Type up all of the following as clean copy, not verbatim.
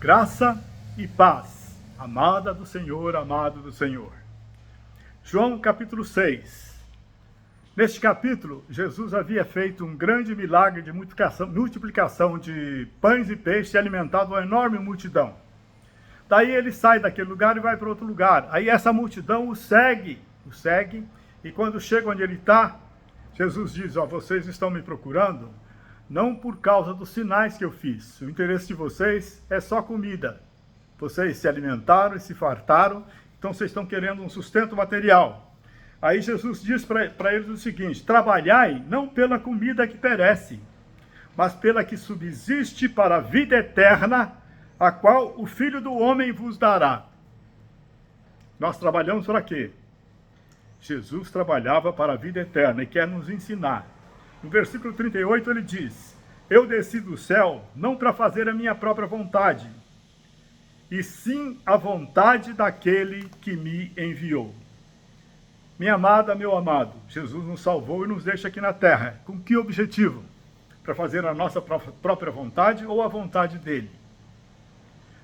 Graça e paz, amada do Senhor, amado do Senhor. João capítulo 6. Neste capítulo, Jesus havia feito um grande milagre de multiplicação de pães e peixes e alimentado uma enorme multidão. Daí ele sai daquele lugar e vai para outro lugar. Aí essa multidão o segue, e quando chega onde ele está, Jesus diz: vocês estão me procurando não por causa dos sinais que eu fiz. O interesse de vocês é só comida. Vocês se alimentaram e se fartaram, então vocês estão querendo um sustento material. Aí Jesus diz para eles o seguinte: trabalhai não pela comida que perece, mas pela que subsiste para a vida eterna, a qual o Filho do Homem vos dará. Nós trabalhamos para quê? Jesus trabalhava para a vida eterna e quer nos ensinar. No versículo 38 ele diz: eu desci do céu não para fazer a minha própria vontade, e sim a vontade daquele que me enviou. Minha amada, meu amado, Jesus nos salvou e nos deixa aqui na terra. Com que objetivo? Para fazer a nossa própria vontade ou a vontade dele?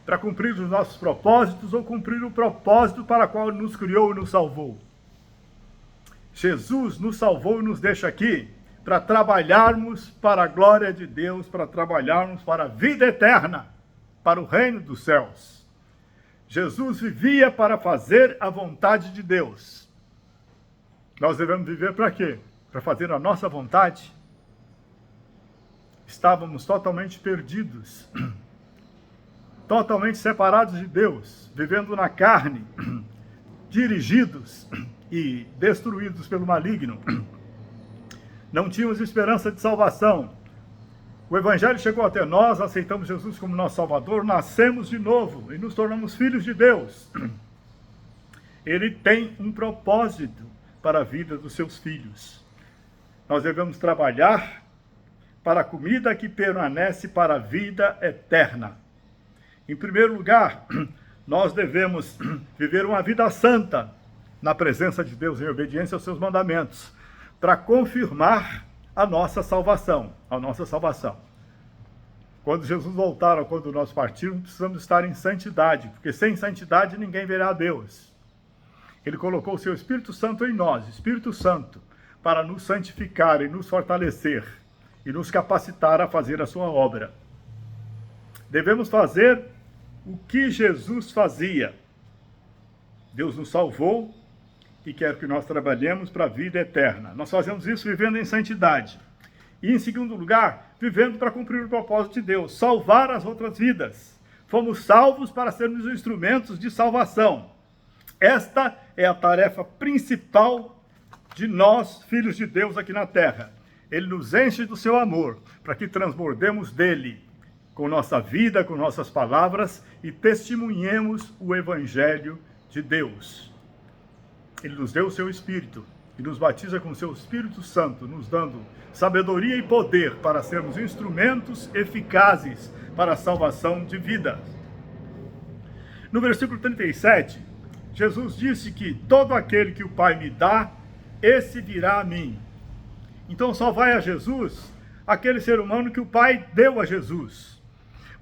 Para cumprir os nossos propósitos ou cumprir o propósito para o qual ele nos criou e nos salvou? Jesus nos salvou e nos deixa aqui para trabalharmos para a glória de Deus, para trabalharmos para a vida eterna, para o reino dos céus. Jesus vivia para fazer a vontade de Deus. Nós devemos viver para quê? Para fazer a nossa vontade? Estávamos totalmente perdidos, totalmente separados de Deus, vivendo na carne, dirigidos e destruídos pelo maligno. Não tínhamos esperança de salvação. O Evangelho chegou até nós, aceitamos Jesus como nosso Salvador, nascemos de novo e nos tornamos filhos de Deus. Ele tem um propósito para a vida dos seus filhos. Nós devemos trabalhar para a comida que permanece para a vida eterna. Em primeiro lugar, nós devemos viver uma vida santa na presença de Deus, em obediência aos seus mandamentos, para confirmar a nossa salvação, Quando Jesus voltar ou quando nós partirmos, precisamos estar em santidade, porque sem santidade ninguém verá a Deus. Ele colocou o seu Espírito Santo em nós, Espírito Santo, para nos santificar e nos fortalecer e nos capacitar a fazer a sua obra. Devemos fazer o que Jesus fazia. Deus nos salvou e quer que nós trabalhemos para a vida eterna. Nós fazemos isso vivendo em santidade. E, em segundo lugar, vivendo para cumprir o propósito de Deus, salvar as outras vidas. Fomos salvos para sermos instrumentos de salvação. Esta é a tarefa principal de nós, filhos de Deus, aqui na terra. Ele nos enche do seu amor, para que transbordemos dele, com nossa vida, com nossas palavras, e testemunhemos o Evangelho de Deus. Ele nos deu o seu Espírito e nos batiza com o seu Espírito Santo, nos dando sabedoria e poder para sermos instrumentos eficazes para a salvação de vidas. No versículo 37, Jesus disse que todo aquele que o Pai me dá, esse virá a mim. Então só vai a Jesus aquele ser humano que o Pai deu a Jesus.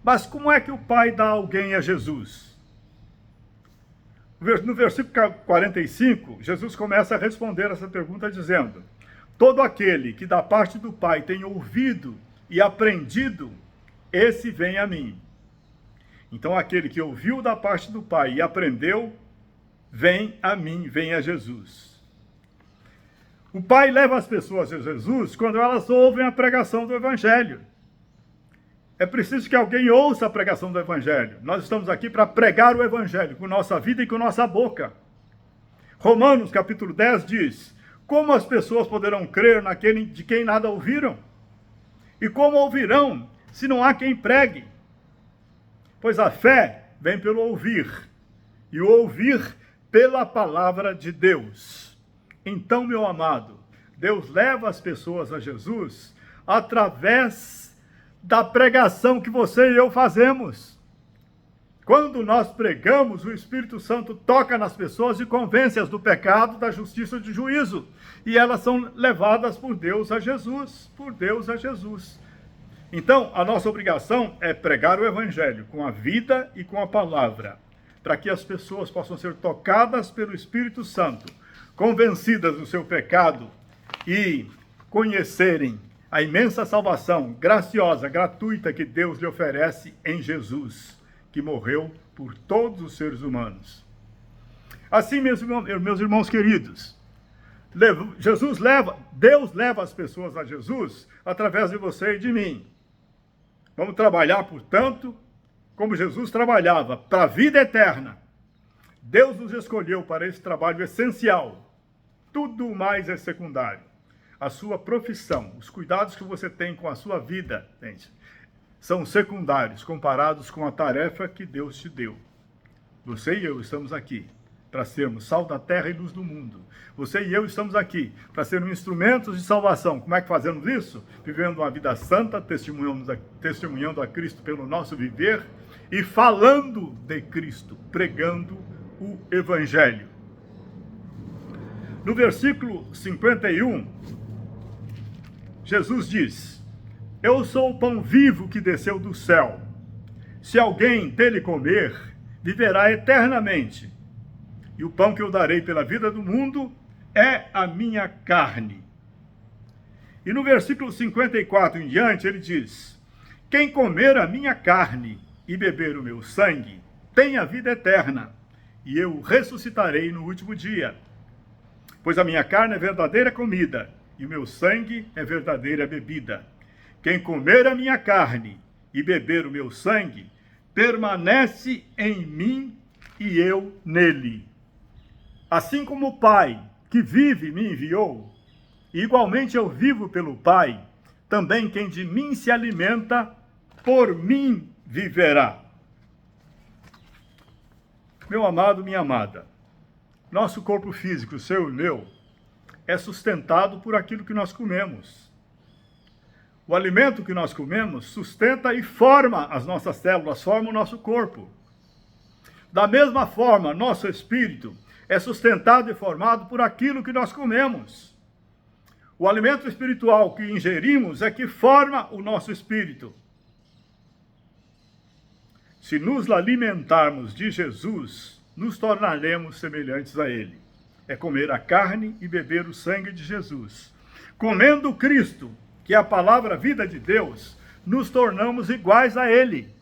Mas como é que o Pai dá alguém a Jesus? No versículo 45, Jesus começa a responder essa pergunta dizendo: todo aquele que da parte do Pai tem ouvido e aprendido, esse vem a mim. Então aquele que ouviu da parte do Pai e aprendeu, vem a mim, vem a Jesus. O Pai leva as pessoas a Jesus quando elas ouvem a pregação do Evangelho. É preciso que alguém ouça a pregação do Evangelho. Nós estamos aqui para pregar o Evangelho com nossa vida e com nossa boca. Romanos capítulo 10 diz: como as pessoas poderão crer naquele de quem nada ouviram? E como ouvirão se não há quem pregue? Pois a fé vem pelo ouvir, e o ouvir pela palavra de Deus. Então, meu amado, Deus leva as pessoas a Jesus através da pregação que você e eu fazemos. Quando nós pregamos, o Espírito Santo toca nas pessoas e convence-as do pecado, da justiça e do juízo. E elas são levadas por Deus a Jesus, Então, a nossa obrigação é pregar o Evangelho com a vida e com a palavra, para que as pessoas possam ser tocadas pelo Espírito Santo, convencidas do seu pecado e conhecerem a imensa salvação graciosa, gratuita que Deus lhe oferece em Jesus, que morreu por todos os seres humanos. Assim, meus irmãos queridos, Deus leva as pessoas a Jesus através de você e de mim. Vamos trabalhar, portanto, como Jesus trabalhava, para a vida eterna. Deus nos escolheu para esse trabalho essencial. Tudo mais é secundário. A sua profissão, os cuidados que você tem com a sua vida, gente, são secundários comparados com a tarefa que Deus te deu. Você e eu estamos aqui para sermos sal da terra e luz do mundo. Você e eu estamos aqui para sermos instrumentos de salvação. Como é que fazemos isso? Vivendo uma vida santa, testemunhando a Cristo pelo nosso viver e falando de Cristo, pregando o Evangelho. No versículo 51, Jesus diz: eu sou o pão vivo que desceu do céu. Se alguém dele comer, viverá eternamente. E o pão que eu darei pela vida do mundo é a minha carne. E no versículo 54 em diante, ele diz: quem comer a minha carne e beber o meu sangue, tem a vida eterna, e eu ressuscitarei no último dia. Pois a minha carne é verdadeira comida, e o meu sangue é verdadeira bebida. Quem comer a minha carne e beber o meu sangue, permanece em mim e eu nele. Assim como o Pai que vive me enviou, e igualmente eu vivo pelo Pai, também quem de mim se alimenta, por mim viverá. Meu amado, minha amada, nosso corpo físico, seu e meu, é sustentado por aquilo que nós comemos. O alimento que nós comemos sustenta e forma as nossas células, forma o nosso corpo. Da mesma forma, nosso espírito é sustentado e formado por aquilo que nós comemos. O alimento espiritual que ingerimos é que forma o nosso espírito. Se nos alimentarmos de Jesus, nos tornaremos semelhantes a Ele. É comer a carne e beber o sangue de Jesus. Comendo Cristo, que é a palavra vida de Deus, nos tornamos iguais a Ele.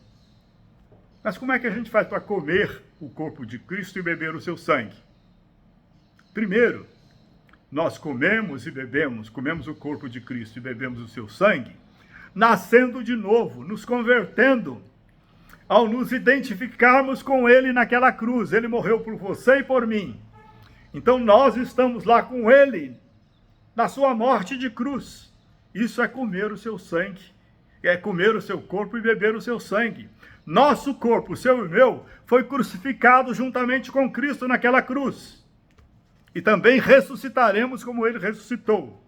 Mas como é que a gente faz para comer o corpo de Cristo e beber o seu sangue? Primeiro, nós comemos o corpo de Cristo e bebemos o seu sangue, nascendo de novo, nos convertendo, ao nos identificarmos com Ele naquela cruz. Ele morreu por você e por mim. Então nós estamos lá com Ele, na sua morte de cruz. Isso é comer o seu sangue, é comer o seu corpo e beber o seu sangue. Nosso corpo, o seu e o meu, foi crucificado juntamente com Cristo naquela cruz. E também ressuscitaremos como Ele ressuscitou.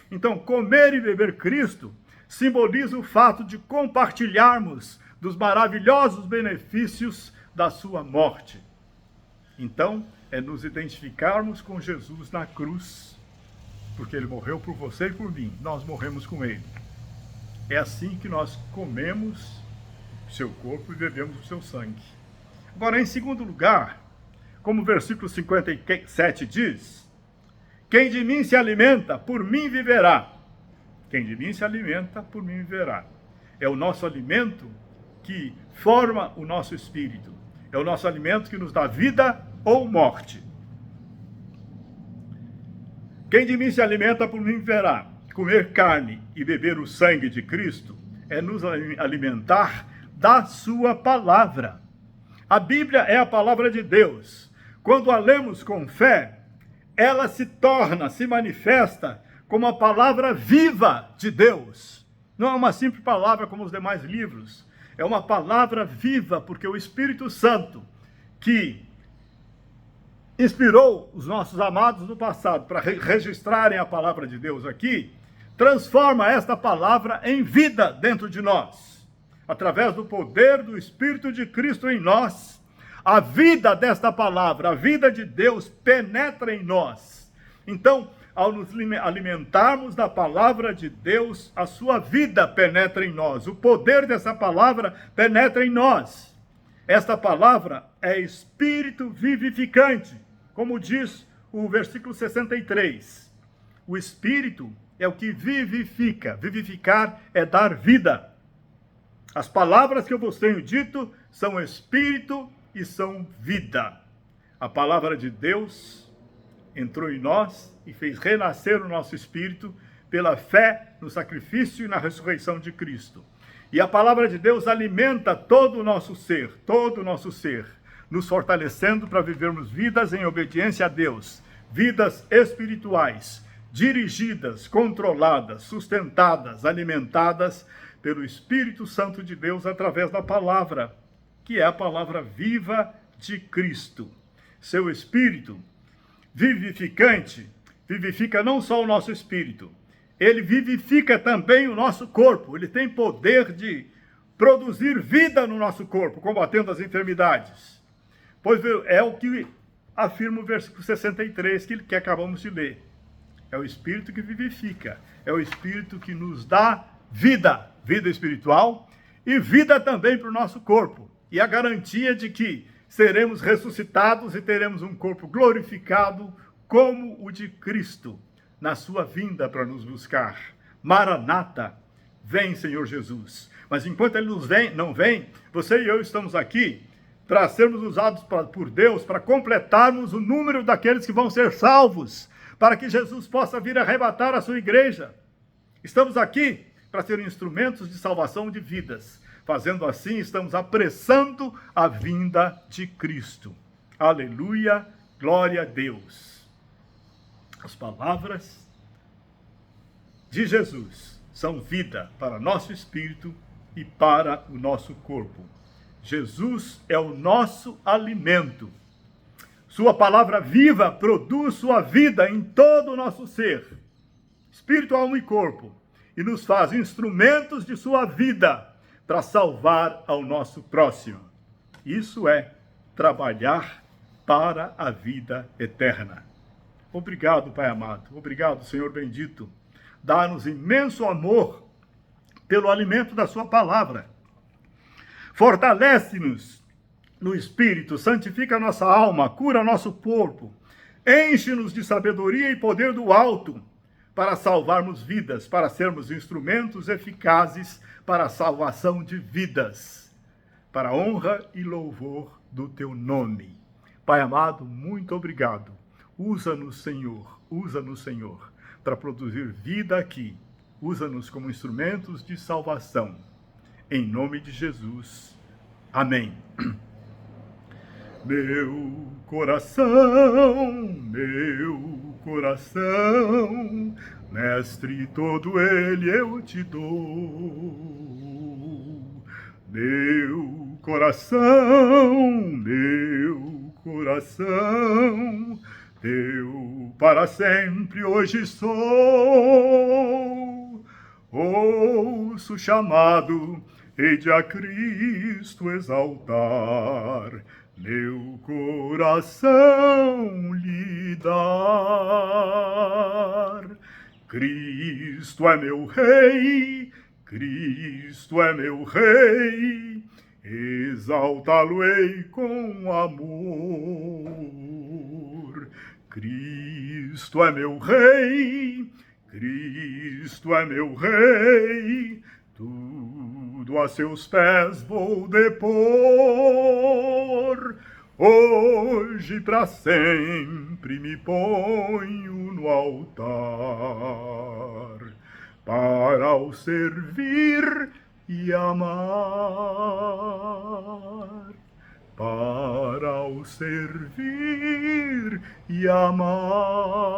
Então, comer e beber Cristo simboliza o fato de compartilharmos dos maravilhosos benefícios da sua morte. Então, é nos identificarmos com Jesus na cruz, porque Ele morreu por você e por mim, nós morremos com Ele. É assim que nós comemos o seu corpo e bebemos o seu sangue. Agora, em segundo lugar, como o versículo 57 diz, quem de mim se alimenta, por mim viverá. Quem de mim se alimenta, por mim viverá. É o nosso alimento que forma o nosso espírito. É o nosso alimento que nos dá vida ou morte. Quem de mim se alimenta, por mim viverá. Comer carne e beber o sangue de Cristo é nos alimentar da sua palavra. A Bíblia é a palavra de Deus. Quando a lemos com fé, ela se manifesta como a palavra viva de Deus. Não é uma simples palavra como os demais livros. É uma palavra viva, porque o Espírito Santo, que inspirou os nossos amados no passado para registrarem a palavra de Deus aqui, transforma esta palavra em vida dentro de nós. Através do poder do Espírito de Cristo em nós, a vida desta palavra, a vida de Deus penetra em nós. Então, ao nos alimentarmos da palavra de Deus, a sua vida penetra em nós. O poder dessa palavra penetra em nós. Esta palavra é espírito vivificante, como diz o versículo 63. O espírito é o que vivifica. Vivificar é dar vida. As palavras que eu vos tenho dito são espírito e são vida. A palavra de Deus entrou em nós e fez renascer o nosso espírito pela fé no sacrifício e na ressurreição de Cristo. E a palavra de Deus alimenta todo o nosso ser, nos fortalecendo para vivermos vidas em obediência a Deus, vidas espirituais, dirigidas, controladas, sustentadas, alimentadas pelo Espírito Santo de Deus através da palavra, que é a palavra viva de Cristo. Seu Espírito vivificante vivifica não só o nosso espírito, ele vivifica também o nosso corpo. Ele tem poder de produzir vida no nosso corpo, combatendo as enfermidades. Pois é o que afirma o versículo 63 que acabamos de ler. É o Espírito que vivifica, é o Espírito que nos dá vida, vida espiritual e vida também para o nosso corpo. E a garantia de que seremos ressuscitados e teremos um corpo glorificado como o de Cristo, na sua vinda para nos buscar. Maranata, vem, Senhor Jesus. Mas enquanto Ele não vem, você e eu estamos aqui para sermos usados por Deus, para completarmos o número daqueles que vão ser salvos, para que Jesus possa vir arrebatar a sua igreja. Estamos aqui para ser instrumentos de salvação de vidas. Fazendo assim, estamos apressando a vinda de Cristo. Aleluia, glória a Deus. As palavras de Jesus são vida para nosso espírito e para o nosso corpo. Jesus é o nosso alimento. Sua palavra viva produz sua vida em todo o nosso ser, espírito, alma e corpo, e nos faz instrumentos de sua vida para salvar ao nosso próximo. Isso é trabalhar para a vida eterna. Obrigado, Pai amado. Obrigado, Senhor bendito. Dá-nos imenso amor pelo alimento da sua palavra. Fortalece-nos no Espírito, santifica a nossa alma, cura nosso corpo, enche-nos de sabedoria e poder do alto, para salvarmos vidas, para sermos instrumentos eficazes para a salvação de vidas, para a honra e louvor do teu nome. Pai amado, muito obrigado. Usa-nos, Senhor, para produzir vida aqui. Usa-nos como instrumentos de salvação. Em nome de Jesus. Amém. Meu coração, Mestre, todo ele eu te dou. Meu coração, teu para sempre hoje sou. Ouço o chamado, hei de a Cristo exaltar, meu coração lhe dar. Cristo é meu Rei, exaltá-lo-ei com amor. Cristo é meu Rei, tudo a seus pés vou depor. Hoje para sempre me ponho no altar, para o servir e amar. Para o servir e amar.